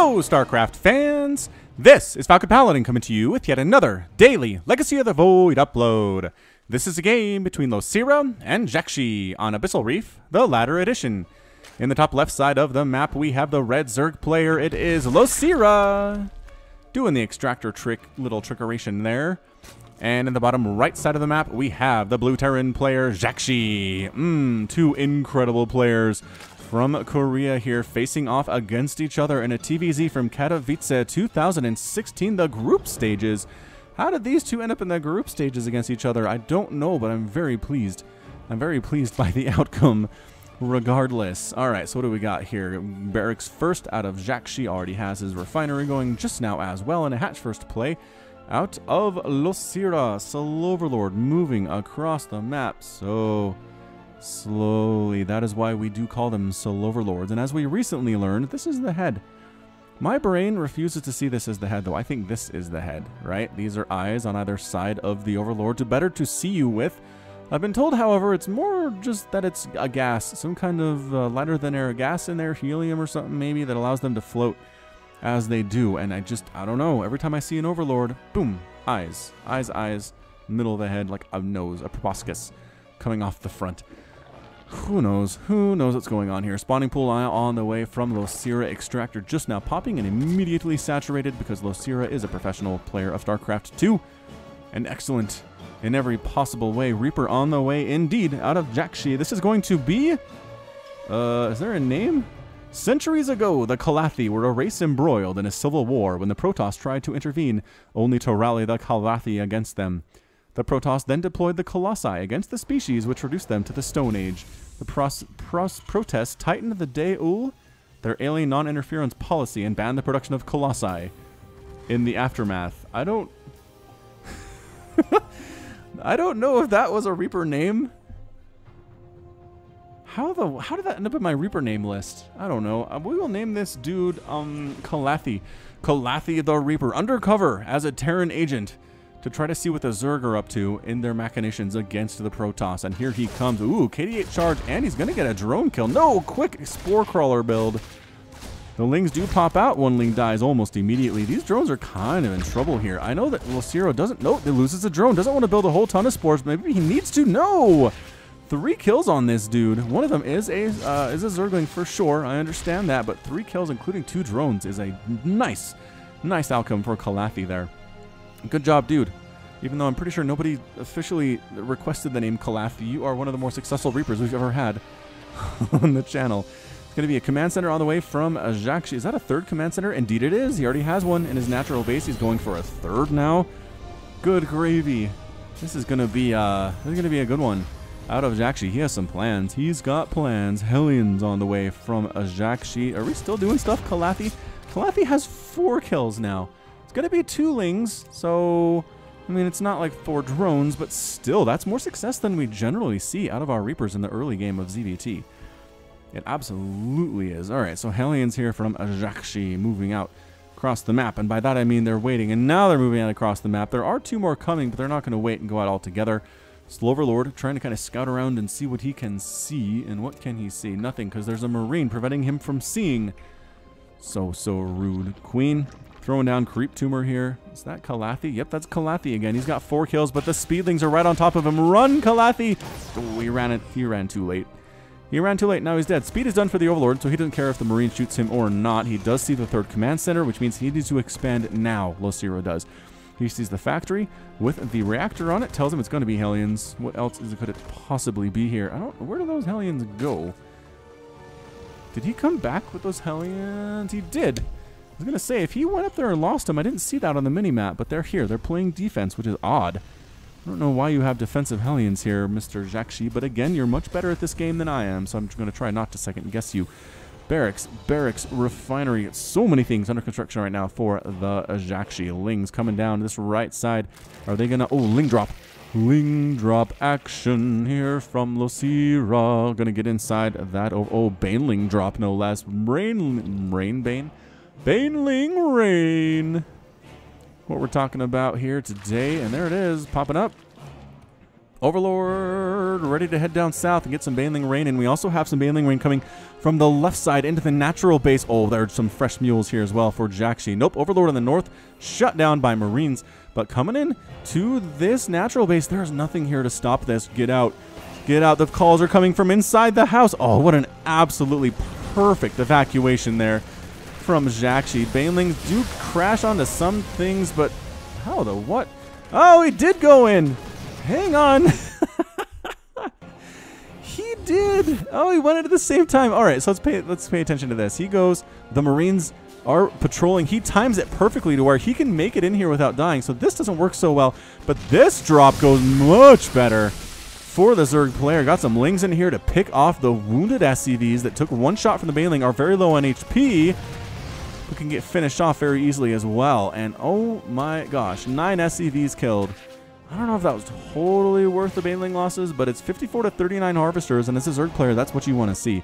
Hello, StarCraft fans! This is Falcon Paladin coming to you with yet another daily Legacy of the Void upload. This is a game between Losira and jjakji on Abyssal Reef, the latter edition. In the top left side of the map, we have the red Zerg player. It is Losira, doing the extractor little trickeration there. And in the bottom right side of the map, we have the blue Terran player, jjakji. Two incredible players from Korea here facing off against each other in a TVZ from Katowice 2016, the group stages. How did these two end up in the group stages against each other? I don't know, but I'm very pleased. I'm very pleased by the outcome regardless. All right, so what do we got here? Barracks first out of jjakji already has his refinery going just now as well, and a hatch first play out of Losira. Overlord moving across the map so slowly. That is why we do call them Overlords. And as we recently learned, this is the head. My brain refuses to see this as the head, though. I think this is the head, right? These are eyes on either side of the Overlord to better to see you with. I've been told, however, it's more just that it's a gas, some kind of lighter than air gas in there, helium or something maybe, that allows them to float as they do. And I don't know. Every time I see an Overlord, boom, eyes, middle of the head, like a nose, a proboscis coming off the front. Who knows? Who knows what's going on here? Spawning pool on the way from Losira. Extractor just now popping and immediately saturated because Losira is a professional player of StarCraft 2. And excellent in every possible way. Reaper on the way indeed out of jjakji. This is going to be... is there a name? Centuries ago, the Kalathi were a race embroiled in a civil war when the Protoss tried to intervene, only to rally the Kalathi against them. The Protoss then deployed the Colossi against the species, which reduced them to the Stone Age. The protests tightened the De'ul, their alien non-interference policy, and banned the production of Colossi. In the aftermath, I don't know if that was a Reaper name. How did that end up in my Reaper name list? I don't know. We will name this dude Kalathi. Kalathi the Reaper, undercover as a Terran agent, to try to see what the Zerg are up to in their machinations against the Protoss. And here he comes. Ooh, KD8 charge, and he's going to get a drone kill. No, quick Spore Crawler build. The Lings do pop out. One Ling dies almost immediately. These drones are kind of in trouble here. I know that Losira doesn't... No, he loses a drone. Doesn't want to build a whole ton of spores. Maybe he needs to. No! 3 kills on this dude. One of them is a Zergling for sure. I understand that. But 3 kills, including 2 drones, is a nice outcome for Kalathi there. Good job, dude. Even though I'm pretty sure nobody officially requested the name Kalathi, you are one of the more successful Reapers we've ever had on the channel. It's going to be a command center on the way from jjakji. Is that a 3rd command center? Indeed it is. He already has one in his natural base. He's going for a 3rd now. Good gravy. This is going to be a good one. Out of jjakji, he has some plans. He's got plans. Hellions on the way from jjakji. Are we still doing stuff, Kalathi? Kalathi has 4 kills now. Going to be 2 Lings, so I mean it's not like 4 drones, but still that's more success than we generally see out of our Reapers in the early game of ZVT. It absolutely is. All right, so Hellions here from jjakji moving out across the map, and by that I mean they're waiting, and now they're moving out across the map. There are 2 more coming, but they're not going to wait and go out all together. Overlord trying to kind of scout around and see what he can see, and what can he see? Nothing, because there's a Marine preventing him from seeing. So rude. Queen throwing down Creep Tumor here. Is that Kalathi? Yep, that's Kalathi again. He's got 4 kills, but the Speedlings are right on top of him. Run, Kalathi! Oh, he ran too late. He ran too late. Now he's dead. Speed is done for the Overlord, so he doesn't care if the Marine shoots him or not. He does see the 3rd command center, which means he needs to expand now. Losira does. He sees the factory with the reactor on it. Tells him it's going to be Hellions. What else could it possibly be here? Where do those Hellions go? Did he come back with those Hellions? He did. I was going to say, if he went up there and lost them, I didn't see that on the minimap, but they're here. They're playing defense, which is odd. I don't know why you have defensive Hellions here, Mr. jjakji, but again, you're much better at this game than I am, so I'm going to try not to second guess you. Barracks, refinery. So many things under construction right now for the jjakji. Lings coming down this right side. Are they going to... Oh, Ling drop. Ling drop action here from Losira. Going to get inside that. Oh, Baneling drop, no less. Bane? Baneling Rain. What we're talking about here today, and there it is, popping up. Overlord Overlord ready to head down south and get some Baneling Rain. And we also have some Baneling Rain coming from the left side into the natural base. Oh, there's some fresh mules here as well for jjakji. Nope, Overlord in the north shut down by Marines. But coming in to this natural base, there's nothing here to stop this. Get out. Get out. The calls are coming from inside the house. Oh, what an absolutely perfect evacuation there from jjakji. Banelings do crash onto some things, but how the what? Oh, he did go in. Hang on. He did. Oh, he went in at the same time. All right, so let's pay attention to this. He goes, the Marines are patrolling. He times it perfectly to where he can make it in here without dying. So this doesn't work so well, but this drop goes much better for the Zerg player. Got some Lings in here to pick off the wounded SCVs that took one shot from the Baneling, are very low on HP, who can get finished off very easily as well. And oh my gosh, 9 SCVs killed. I don't know if that was totally worth the Baneling losses, but it's 54 to 39 Harvesters, and as a Zerg player, that's what you want to see.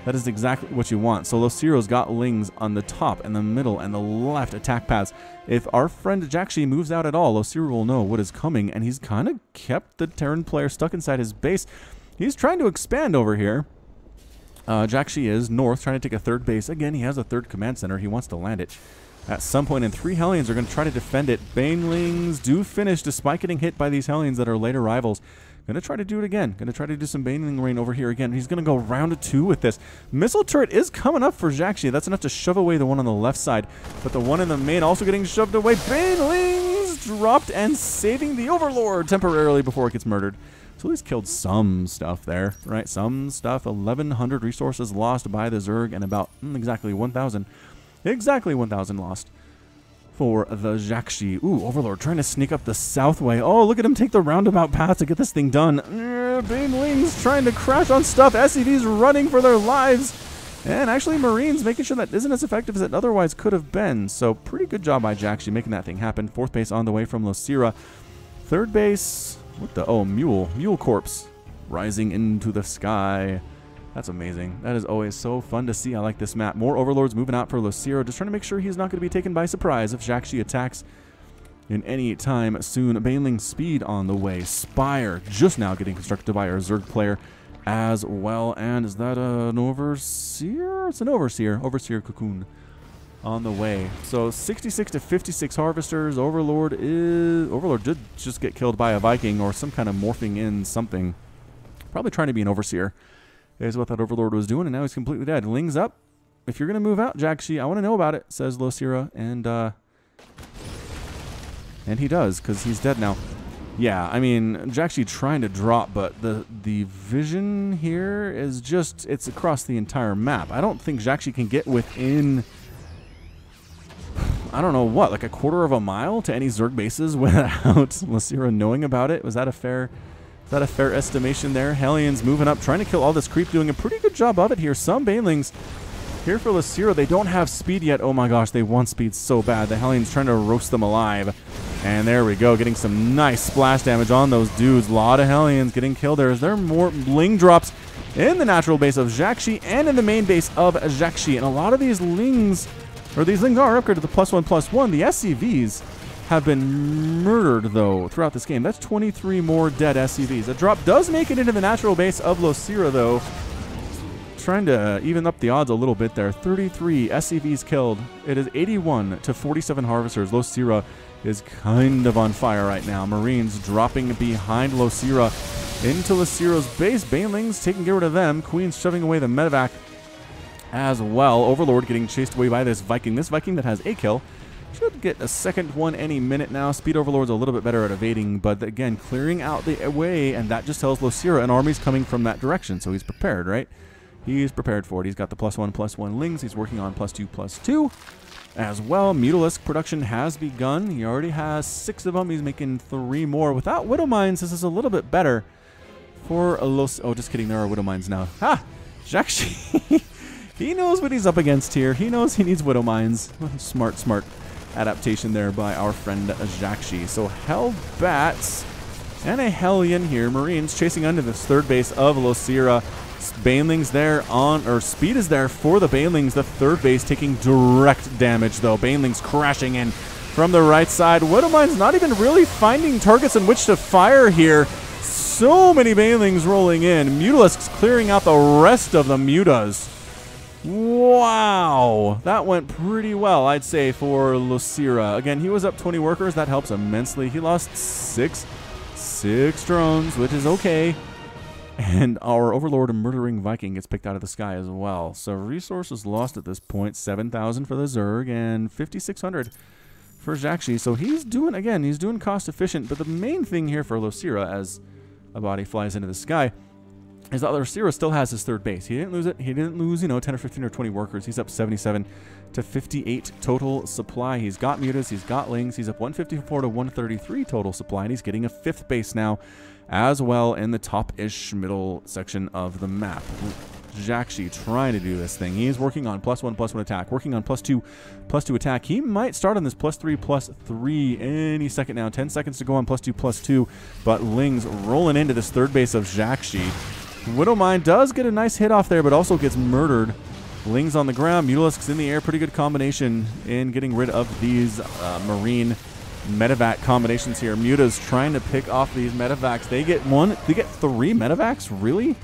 That is exactly what you want. So Losiro's got Lings on the top and the middle and the left attack paths. If our friend jjakji moves out at all, Losiro will know what is coming, and he's kind of kept the Terran player stuck inside his base. He's trying to expand over here. jjakji is north, trying to take a third base. Again, he has a third command center. He wants to land it at some point, and 3 Hellions are going to try to defend it. Banelings do finish despite getting hit by these Hellions that are late arrivals. Going to try to do it again. Going to try to do some Baneling Rain over here again. He's going to go round 2 with this. Missile turret is coming up for jjakji. That's enough to shove away the one on the left side, but the one in the main also getting shoved away. Banelings dropped and saving the Overlord temporarily before it gets murdered. So he's killed some stuff there, right? Some stuff. 1,100 resources lost by the Zerg, and about exactly 1,000. Exactly 1,000 lost for the jjakji. Ooh, Overlord trying to sneak up the south way. Oh, look at him take the roundabout path to get this thing done. Banelings trying to crash on stuff. SCVs running for their lives. And actually Marines making sure that isn't as effective as it otherwise could have been. So pretty good job by jjakji making that thing happen. 4th base on the way from Losira. 3rd base, what the, oh, Mule Corpse rising into the sky. That's amazing. That is always so fun to see. I like this map. More Overlords moving out for Losira, just trying to make sure he's not going to be taken by surprise if jjakji attacks in any time soon. Baneling speed on the way. Spire just now getting constructed by our Zerg player as well. And is that an Overseer? It's an Overseer. Overseer Cocoon on the way. So 66 to 56 Harvesters. Overlord did just get killed by a Viking or some kind of morphing in something. Probably trying to be an Overseer is what that Overlord was doing, and now he's completely dead. Lings up. If you're going to move out, jjakji, I want to know about it, says Losira, and he does, because he's dead now. Yeah, I mean, jjakji trying to drop, but the vision here is just, it's across the entire map. I don't think jjakji can get within, I don't know what, like a quarter of a mile to any Zerg bases without Losira knowing about it. Was that a fair... Is that a fair estimation there? Hellions moving up, trying to kill all this creep, doing a pretty good job of it here. Some Banelings here for Losira. They don't have speed yet. Oh my gosh, they want speed so bad. The Hellions trying to roast them alive. And there we go, getting some nice splash damage on those dudes. A lot of Hellions getting killed there. Is there more Ling drops in the natural base of jjakji and in the main base of jjakji? And a lot of these Lings, or these Lings are upgraded to +1/+1. The SCVs have been murdered, though, throughout this game. That's 23 more dead SCVs. A drop does make it into the natural base of Losira, though. Trying to even up the odds a little bit there. 33 SCVs killed. It is 81 to 47 Harvesters. Losira is kind of on fire right now. Marines dropping behind Losira into Losira's base. Banelings taking rid of them. Queen's shoving away the medevac as well. Overlord getting chased away by this Viking. This Viking that has a kill. Should get a second one any minute now. Speed Overlord's a little bit better at evading, but again, clearing out the way, and that just tells Losira an army's coming from that direction, so he's prepared, right? He's prepared for it. He's got the +1/+1 Lings. He's working on +2/+2 as well. Mutalisk production has begun. He already has 6 of them. He's making 3 more. Without Widow Mines, this is a little bit better for Losira. Oh, just kidding. There are Widow Mines now. Ha! jjakji. He knows what he's up against here. He knows he needs Widow Mines. Smart, smart adaptation there by our friend jjakji. So Hellbats and a Hellion here. Marines chasing under this 3rd base of Losira. Banelings there on, or speed is there for the Banelings. The 3rd base taking direct damage, though. Banelings crashing in from the right side. Widowmine's not even really finding targets in which to fire here. so many banelings rolling in. Mutalisks clearing out the rest of the mutas. Wow, that went pretty well, I'd say, for Losira. Again, he was up 20 workers. That helps immensely. He lost six drones, which is okay. And our Overlord and Murdering Viking gets picked out of the sky as well. So resources lost at this point, 7,000 for the Zerg and 5,600 for jjakji. So he's doing, again, he's doing cost efficient. But the main thing here for Losira, as a body flies into the sky, is that Losira still has his third base. He didn't lose it. He didn't lose, 10 or 15 or 20 workers. He's up 77 to 58 total supply. He's got mutas. He's got lings. He's up 154 to 133 total supply. And he's getting a fifth base now as well in the top-ish middle section of the map. jjakji trying to do this thing. He's working on +1/+1 attack, working on +2/+2 attack. He might start on this +3/+3 any second now. 10 seconds to go on +2/+2, but lings rolling into this third base of jjakji. Widowmine does get a nice hit off there, but also gets murdered. Lings on the ground, Mutalisks in the air. Pretty good combination in getting rid of these marine medevac combinations here. Mutas trying to pick off these medevacs. They get 3 medevacs? Really?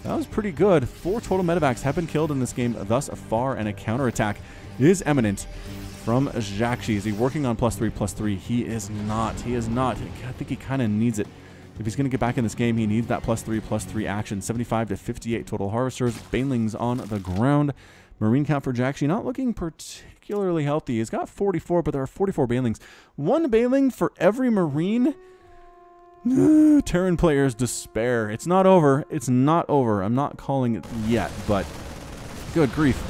That was pretty good. 4 total medevacs have been killed in this game thus far, and a counterattack is imminent from jjakji. Is he working on +3/+3? He is not. He is not. I think he kind of needs it. If he's going to get back in this game, he needs that +3/+3 action. 75 to 58 total harvesters. Banelings on the ground. Marine count for jjakji not looking particularly healthy. He's got 44, but there are 44 banelings. 1 baneling for every marine. Terran players despair. It's not over. It's not over. I'm not calling it yet, but good grief.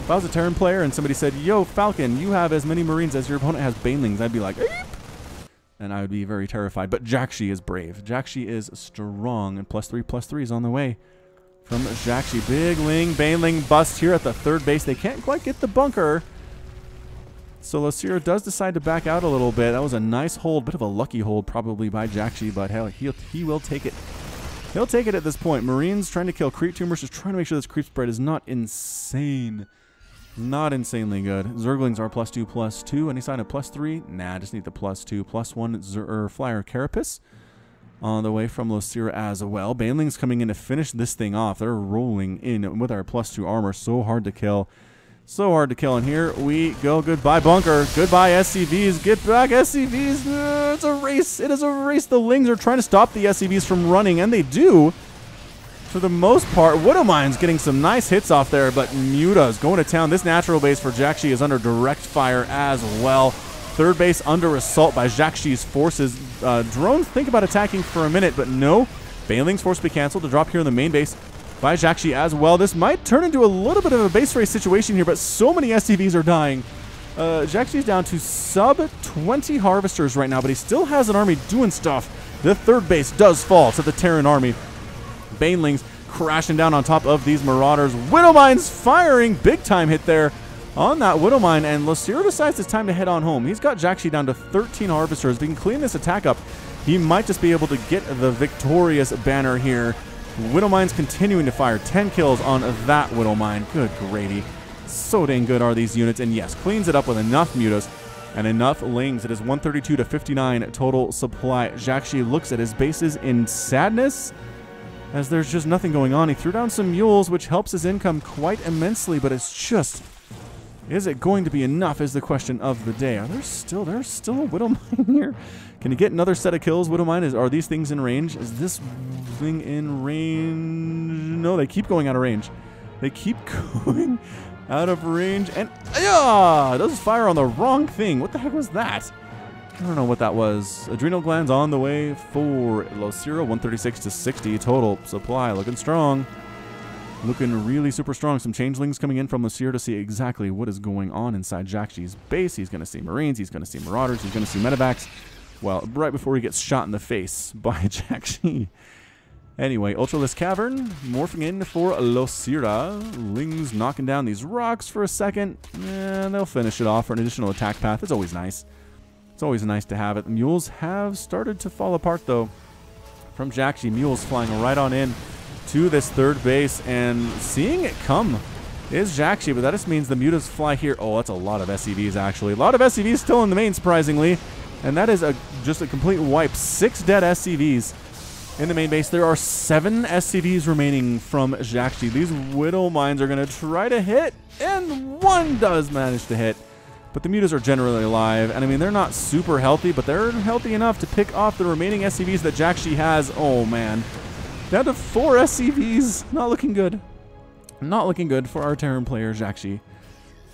If I was a Terran player and somebody said, yo, Falcon, you have as many marines as your opponent has banelings, I'd be like, eep. And I would be very terrified. But jjakji is brave. jjakji is strong, and +3/+3 is on the way from jjakji. Big ling, baneling bust here at the third base. They can't quite get the bunker. So Losira does decide to back out a little bit. That was a nice hold, bit of a lucky hold probably by jjakji, but hell, he will take it. He'll take it at this point. Marines trying to kill creep tumors, just trying to make sure this creep spread is not insane. Not insanely good. Zerglings are +2/+2. Any sign of +3? Nah, just need the +2/+1 flyer carapace on the way from Losira as well. Banelings coming in to finish this thing off. They're rolling in with our +2 armor. So hard to kill. So hard to kill. And here we go. Goodbye, bunker. Goodbye, SCVs. Get back, SCVs. It's a race. It is a race. The lings are trying to stop the SCVs from running, and they do. For the most part, Widowmine's getting some nice hits off there, but Muta's going to town. This natural base for jjakji is under direct fire as well. Third base under assault by jjakji's forces. Drones think about attacking for a minute, but no. Banelings forced to be canceled to drop here in the main base by jjakji as well. This might turn into a little bit of a base race situation here, but so many SCVs are dying. jjakji's down to sub-20 harvesters right now, but he still has an army doing stuff. The third base does fall to the Terran army. Banelings crashing down on top of these marauders. Widowmine's firing. Big time hit there on that Widowmine, and Losira decides it's time to head on home. He's got jjakji down to 13 harvesters. If he can clean this attack up, he might just be able to get the victorious banner here. Widowmine's continuing to fire. 10 kills on that Widowmine. Good gravy. So dang good are these units, and yes, cleans it up with enough mutas and enough lings. It is 132 to 59 total supply. jjakji looks at his bases in sadness, as there's just nothing going on. He threw down some mules, which helps his income quite immensely, but it's just, is it going to be enough is the question of the day. There's still a Widowmine here. Can he get another set of kills? Widowmine, are these things in range? Is this thing in range? No, they keep going out of range. They keep going out of range, and it does fire on the wrong thing. What the heck was that? I don't know what that was. Adrenal glands on the way for Losira. 136 to 60 total supply. Looking strong. Looking really super strong. Some changelings coming in from Losira to see exactly what is going on inside jjakji's base. He's going to see Marines. He's going to see Marauders. He's going to see Medevacs. Well, right before he gets shot in the face by jjakji. Anyway, Ultralisk Cavern morphing in for Losira. Lings knocking down these rocks for a second. And they'll finish it off for an additional attack path. It's always nice. It's always nice to have it. The mules have started to fall apart, though, from jjakji. Mules flying right on in to this third base, and seeing it come is jjakji, but that just means the mutas fly here. Oh, that's a lot of SCVs, actually. A lot of SCVs still in the main, surprisingly, and that is just a complete wipe. 6 dead SCVs in the main base. There are 7 SCVs remaining from jjakji. These Whittle Mines are going to try to hit, and 1 does manage to hit. But the mutas are generally alive, and I mean, they're not super healthy, but they're healthy enough to pick off the remaining SCVs that jjakji has. Oh, man. Down to 4 SCVs. Not looking good. Not looking good for our Terran player, jjakji.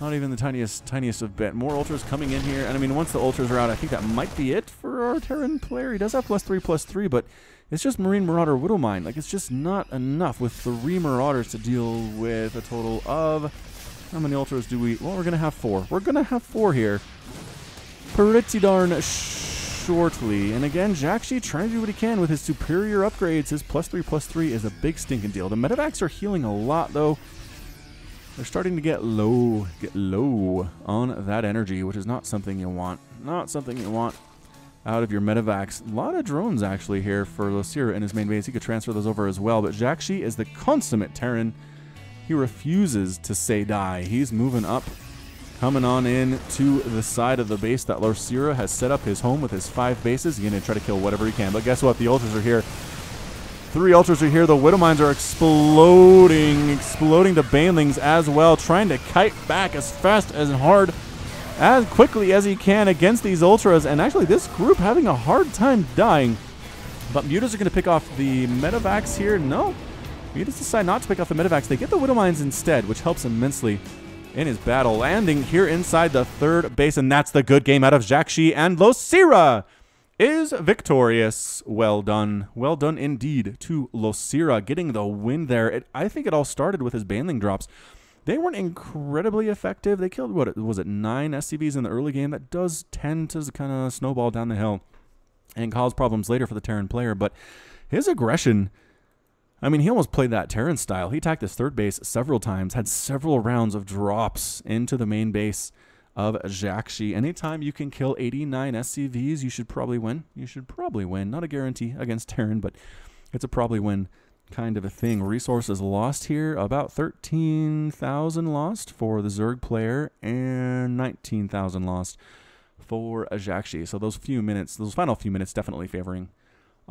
Not even the tiniest of bit. More ultras coming in here, and I mean, once the ultras are out, I think that might be it for our Terran player. He does have +3/+3, but it's just Marine Marauder Whittle Mine. Like, it's just not enough with 3 Marauders to deal with a total of... How many ultras do we... Well, we're going to have 4. We're going to have 4 here. Pretty darn shortly. And again, jjakji trying to do what he can with his superior upgrades. His +3/+3 is a big stinking deal. The medevacs are healing a lot, though. They're starting to get low on that energy, which is not something you want. Not something you want out of your medevacs. A lot of drones, actually, here for losira in his main base. He could transfer those over as well. But jjakji is the consummate Terran. He refuses to say die. He's moving up, coming on in to the side of the base that losira has set up his home with his 5 bases. He's going to try to kill whatever he can. But guess what? The ultras are here. 3 ultras are here. The Whittle Mines are exploding to banelings as well, trying to kite back as fast and hard, as quickly as he can against these ultras. And actually, this group having a hard time dying. But mutas are going to pick off the medevacs here. No. Mutas decide not to pick off the medevacs. They get the Whittle Mines instead, which helps immensely in his battle. Landing here inside the 3rd base, and that's the good game out of jjakji, and losira is victorious. Well done. Well done indeed to losira, getting the win there. I think it all started with his banling drops. They weren't incredibly effective. They killed, what was it, 9 SCVs in the early game. That does tend to kind of snowball down the hill and cause problems later for the Terran player, but his aggression... I mean, he almost played that Terran style. He attacked his 3rd base several times, had several rounds of drops into the main base of jjakji. Anytime you can kill 89 SCVs, you should probably win. You should probably win. Not a guarantee against Terran, but it's a probably win kind of a thing. Resources lost here, about 13,000 lost for the Zerg player and 19,000 lost for jjakji. So those final few minutes definitely favoring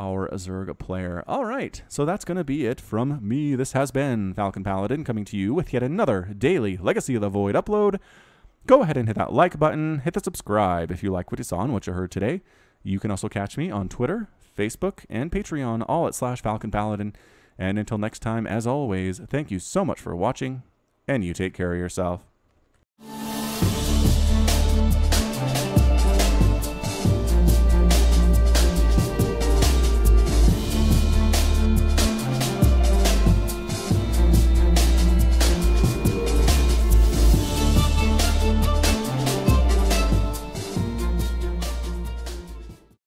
our Zerg player. All right, so that's going to be it from me. This has been Falcon Paladin coming to you with yet another daily Legacy of the Void upload. Go ahead and hit that like button, hit the subscribe if you like what you saw and what you heard today. You can also catch me on Twitter, Facebook, and Patreon, all at /Falcon Paladin. And until next time, as always, thank you so much for watching, and you take care of yourself.